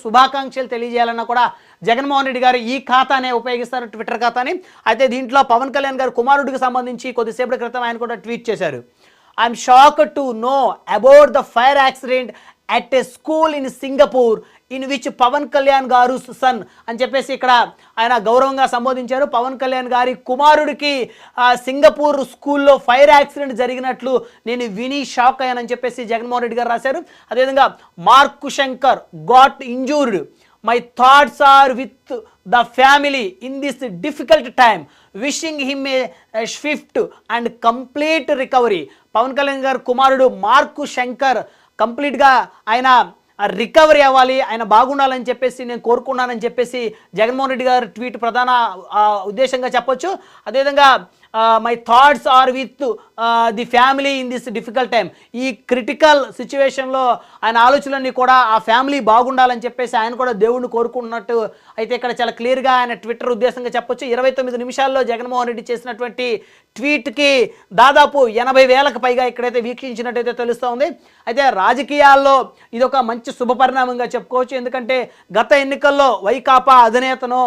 శుభాకాంక్షలు తెలియజేయాలన్నా కూడా జగన్మోహన్ రెడ్డి గారు ఈ ఖాతానే ఉపయోగిస్తారు, ట్విట్టర్ ఖాతాని. అయితే దీంట్లో పవన్ కళ్యాణ్ గారు కుమారుడికి సంబంధించి కొద్దిసేపటి క్రితం ఆయన కూడా ట్వీట్ చేశారు. I'm shocked to know about the fire accident at a school in Singapore in which Pawan Kalyan garu son అని చెప్పేసి ఇక్కడ ఆయన గౌరవంగా సంబోధించారు. పవన్ కళ్యాణ్ గారి కుమారుడికి సింగపూర్ స్కూల్లో ఫైర్ యాక్సిడెంట్ జరిగినట్లు నేను విని షాక్ అయ్యానని చెప్పేసి జగన్మోహన్ రెడ్డి గారు రాశారు. అదేవిధంగా Mark Shankar got injured, my thoughts are with the family in this difficult time, wishing him a swift and complete recovery. Pawan Kalyan garu కుమారుడు మార్క్ శంకర్ కంప్లీట్గా ఆయన రికవరీ అవ్వాలి, ఆయన బాగుండాలని చెప్పేసి నేను కోరుకున్నానని చెప్పేసి జగన్మోహన్ రెడ్డి గారు ట్వీట్ ప్రధాన ఉద్దేశంగా చెప్పొచ్చు. అదేవిధంగా my thoughts are with the family in this difficult time, ఈ క్రిటికల్ సిచ్యువేషన్లో ఆయన ఆలోచనలన్నీ కూడా ఆ ఫ్యామిలీ బాగుండాలని చెప్పేసి ఆయన కూడా దేవుడిని కోరుకుంటున్నట్టు అయితే ఇక్కడ చాలా క్లియర్గా ఆయన ట్విట్టర్ ఉద్దేశంగా చెప్పొచ్చు. 29 నిమిషాల్లో జగన్మోహన్ రెడ్డి చేసినటువంటి ట్వీట్కి దాదాపు 80,000కు పైగా ఇక్కడైతే వీక్షించినట్టయితే తెలుస్తూ ఉంది. అయితే రాజకీయాల్లో ఇదొక మంచి శుభపరిణామంగా చెప్పుకోవచ్చు. ఎందుకంటే గత ఎన్నికల్లో వైకాపా అధినేతను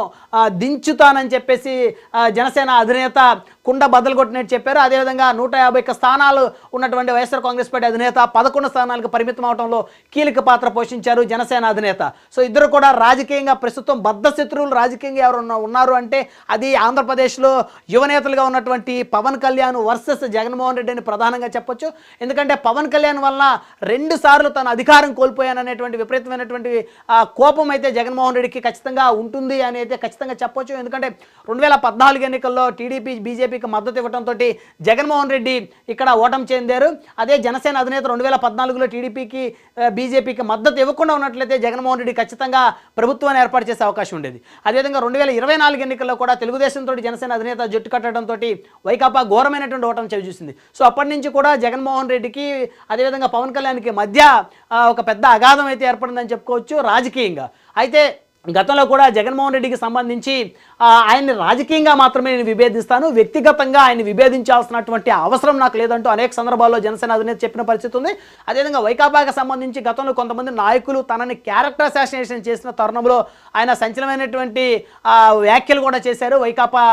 దించుతానని చెప్పేసి జనసేన అధినేత కుండ బద్దలు కొట్టినట్టు చెప్పారు. అదేవిధంగా 150 స్థానాలు ఉన్నటువంటి వైఎస్ఆర్ కాంగ్రెస్ పార్టీ అధినేత 11 స్థానాలకు పరిమితం అవడంలో కీలక పాత్ర పోషించారు జనసేన అధినేత. సో ఇద్దరు కూడా రాజకీయంగా ప్రస్తుతం బద్ధ శత్రువులు రాజకీయంగా ఎవరు ఉన్నారు అంటే అది ఆంధ్రప్రదేశ్లో యువనేతలుగా ఉన్నటువంటి పవన్ కళ్యాణ్ వర్సెస్ జగన్మోహన్ రెడ్డి అని ప్రధానంగా చెప్పొచ్చు. ఎందుకంటే పవన్ కళ్యాణ్ వల్ల 2 సార్లు తన అధికారం కోల్పోయాననేటువంటి విపరీతమైనటువంటి కోపం అయితే జగన్మోహన్ రెడ్డికి ఖచ్చితంగా ఉంటుంది అని అయితే ఖచ్చితంగా చెప్పొచ్చు. ఎందుకంటే 2014 ఎన్నికల్లో టీడీపీ బీజేపీకి మద్దతు ఇవ్వడంతో జగన్మోహన్ రెడ్డి ఇక్కడ ఓటమి చెందారు. అదే జనసేన అధినేత 2014లో టీడీపీకి బీజేపీకి మద్దతు ఇవ్వకుండా ఉన్నట్లయితే జగన్మోహన్ రెడ్డి ఖచ్చితంగా ప్రభుత్వాన్ని ఏర్పాటు చేసే అవకాశం ఉండేది. అదేవిధంగా 2024 ఎన్నికల్లో కూడా తెలుగుదేశంతో జనసేన అధినేత జట్టు కట్టడంతో వైకాపా ఘోరమైనటువంటి ఓటమి చవి చూసింది. సో అప్పటి నుంచి కూడా జగన్మోహన్ రెడ్డికి అదేవిధంగా పవన్ కళ్యాణ్కి మధ్య ఒక పెద్ద అగాధం అయితే ఏర్పడిందని చెప్పుకోవచ్చు రాజకీయంగా. అయితే గతంలో కూడా జగన్మోహన్ రెడ్డికి సంబంధించి ఆయన్ని రాజకీయంగా మాత్రమే నేను విభేదిస్తాను, వ్యక్తిగతంగా ఆయన్ని విభేదించాల్సినటువంటి అవసరం నాకు లేదంటూ అనేక సందర్భాల్లో జనసేన అధినేత చెప్పిన పరిస్థితి ఉంది. అదేవిధంగా వైకాపాకి సంబంధించి గతంలో కొంతమంది నాయకులు తనని క్యారెక్టర్ అసాసినేషన్ చేసిన తరుణంలో ఆయన సంచలనమైనటువంటి వ్యాఖ్యలు కూడా చేశారు వైకాపా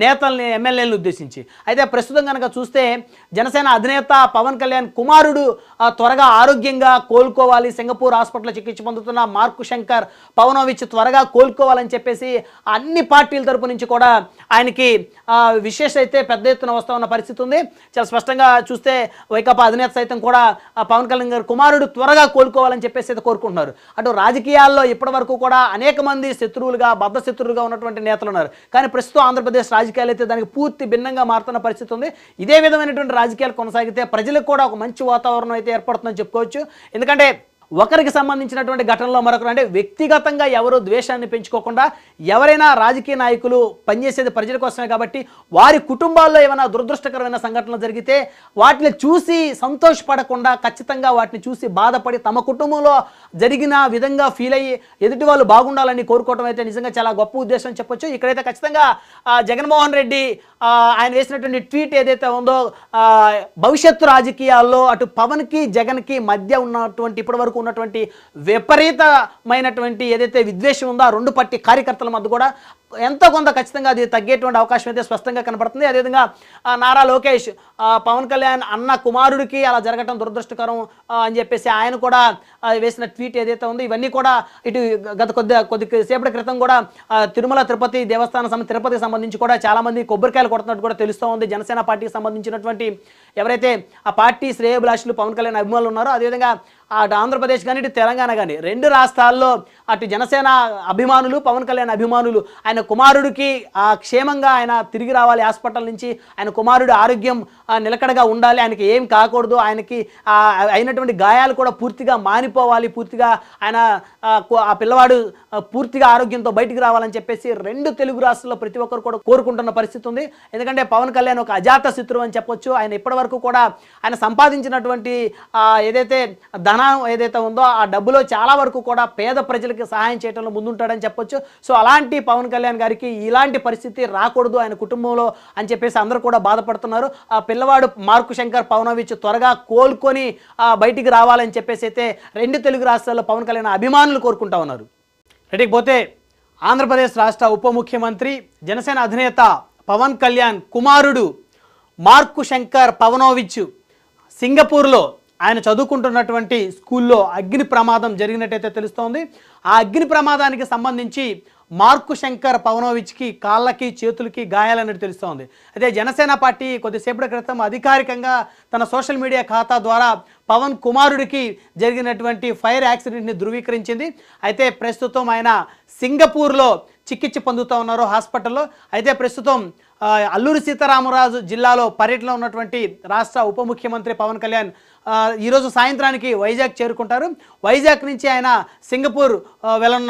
నేతల్ని, ఎమ్మెల్యేలను ఉద్దేశించి. అయితే ప్రస్తుతం కనుక చూస్తే జనసేన అధినేత పవన్ కళ్యాణ్ కుమారుడు త్వరగా ఆరోగ్యంగా కోలుకోవాలి, సింగపూర్ హాస్పిటల్లో చికిత్స పొందుతున్న మార్క్ శంకర్ పవనోవిచ్ త్వరగా కోలుకోవాలని చెప్పేసి అన్ని పార్టీల తరపు నుంచి కూడా ఆయనకి విశేష అయితే పెద్ద ఎత్తున వస్తూ ఉన్న పరిస్థితి ఉంది. చాలా స్పష్టంగా చూస్తే వైకాపా అధినేత సైతం కూడా పవన్ కళ్యాణ్ గారు కుమారుడు త్వరగా కోలుకోవాలని చెప్పేసి అయితే కోరుకుంటున్నారు. అటు రాజకీయాల్లో ఇప్పటి వరకు కూడా అనేక మంది శత్రువులుగా బద్ధ శత్రువులుగా ఉన్నటువంటి నేతలు ఉన్నారు. కానీ ప్రస్తుతం ఆంధ్రప్రదేశ్ రాజకీయాలు అయితే దానికి పూర్తి భిన్నంగా మారుతున్న పరిస్థితి ఉంది. ఇదే విధమైనటువంటి రాజకీయాలు కొనసాగితే ప్రజలకు కూడా ఒక మంచి వాతావరణం అయితే ఏర్పడుతుందని చెప్పుకోవచ్చు. ఎందుకంటే ఒకరికి సంబంధించినటువంటి ఘటనలో మరొకరు అంటే వ్యక్తిగతంగా ఎవరు ద్వేషాన్ని పెంచుకోకుండా ఎవరైనా రాజకీయ నాయకులు పనిచేసేది ప్రజల కోసమే కాబట్టి వారి కుటుంబాల్లో ఏమైనా దురదృష్టకరమైన సంఘటనలు జరిగితే వాటిని చూసి సంతోషపడకుండా ఖచ్చితంగా వాటిని చూసి బాధపడి తమ కుటుంబంలో జరిగిన విధంగా ఫీల్ అయ్యి ఎదుటి వాళ్ళు బాగుండాలని కోరుకోవడం అయితే నిజంగా చాలా గొప్ప ఉద్దేశం చెప్పొచ్చు. ఇక్కడైతే ఖచ్చితంగా జగన్మోహన్ రెడ్డి ఆయన వేసినటువంటి ట్వీట్ ఏదైతే ఉందో భవిష్యత్తు రాజకీయాల్లో అటు పవన్కి జగన్కి మధ్య ఉన్నటువంటి ఇప్పటి వరకు ఉన్నటువంటి విపరీతమైనటువంటి ఏదైతే విద్వేషం ఉందో ఆ 2 పార్టీ కార్యకర్తల మధ్య కూడా ఎంతో కొంత ఖచ్చితంగా అది తగ్గేటువంటి అవకాశం అయితే స్పష్టంగా కనపడుతుంది. అదేవిధంగా నారా లోకేష్ పవన్ కళ్యాణ్ అన్న కుమారుడికి అలా జరగటం దురదృష్టకరం అని చెప్పేసి ఆయన కూడా వేసిన ట్వీట్ ఏదైతే ఉందో ఇవన్నీ కూడా ఇటు గత కొద్దిసేపటి క్రితం కూడా తిరుమల తిరుపతి దేవస్థానం తిరుపతికి సంబంధించి కూడా చాలామంది కొబ్బరికాయలు కొడుతున్నట్టు కూడా తెలుస్తూ ఉంది. జనసేన పార్టీకి సంబంధించినటువంటి ఎవరైతే ఆ పార్టీ శ్రేయోభిలాషులు పవన్ కళ్యాణ్ అభిమానులు ఉన్నారో అదేవిధంగా అటు ఆంధ్రప్రదేశ్ కానీ ఇటు తెలంగాణ కానీ 2 రాష్ట్రాల్లో అటు జనసేన అభిమానులు పవన్ కళ్యాణ్ అభిమానులు ఆయన కుమారుడికి క్షేమంగా ఆయన తిరిగి రావాలి హాస్పిటల్ నుంచి, ఆయన కుమారుడి ఆరోగ్యం నిలకడగా ఉండాలి, ఆయనకి ఏం కాకూడదు, ఆయనకి అయినటువంటి గాయాలు కూడా పూర్తిగా మానిపోవాలి, పూర్తిగా ఆయన ఆ పిల్లవాడు పూర్తిగా ఆరోగ్యంతో బయటికి రావాలని చెప్పేసి 2 తెలుగు రాష్ట్రాల్లో ప్రతి ఒక్కరు కూడా కోరుకుంటున్న పరిస్థితి ఉంది. ఎందుకంటే పవన్ కళ్యాణ్ ఒక అజాత శత్రువు అని చెప్పొచ్చు. ఆయన ఇప్పటి వరకు కూడా ఆయన సంపాదించినటువంటి ఏదైతే ధనం ఏదైతే ఉందో ఆ డబ్బులో చాలా వరకు కూడా పేద ప్రజలకు సహాయం చేయడంలో ముందుంటాడని చెప్పొచ్చు. సో అలాంటి పవన్ కళ్యాణ్ గారికి ఇలాంటి పరిస్థితి రాకూడదు ఆయన కుటుంబంలో అని చెప్పేసి అందరూ కూడా బాధపడుతున్నారు. ఆ పిల్లవాడు మార్క్ శంకర్ పవనోవిచ్ త్వరగా కోలుకొని బయటికి రావాలని చెప్పేసి అయితే 2 తెలుగు రాష్ట్రాల్లో పవన్ కళ్యాణ్ అభిమానులు కోరుకుంటా ఉన్నారు. పోతే ఆంధ్రప్రదేశ్ రాష్ట్ర ఉప ముఖ్యమంత్రి జనసేన అధినేత పవన్ కళ్యాణ్ కుమారుడు మార్కు శంకర్ పవనోవిచ్ సింగపూర్లో ఆయన చదువుకుంటున్నటువంటి స్కూల్లో అగ్ని ప్రమాదం జరిగినట్టయితే తెలుస్తోంది. ఆ అగ్ని ప్రమాదానికి సంబంధించి మార్కు శంకర్ పవనోవిచ్కి కాళ్ళకి చేతులకి గాయాలన్నట్టు తెలుస్తోంది. అయితే జనసేన పార్టీ కొద్దిసేపటి క్రితం అధికారికంగా తన సోషల్ మీడియా ఖాతా ద్వారా పవన్ కుమారుడికి జరిగినటువంటి ఫైర్ యాక్సిడెంట్ని ధృవీకరించింది. అయితే ప్రస్తుతం ఆయన సింగపూర్లో చికిత్స పొందుతూ ఉన్నారు హాస్పిటల్లో. అయితే ప్రస్తుతం అల్లూరి సీతారామరాజు జిల్లాలో పర్యటనలో ఉన్నటువంటి రాష్ట్ర ఉప ముఖ్యమంత్రి పవన్ కళ్యాణ్ ఈరోజు సాయంత్రానికి వైజాగ్ చేరుకుంటారు. వైజాగ్ నుంచి ఆయన సింగపూర్ వెళ్ళనున్న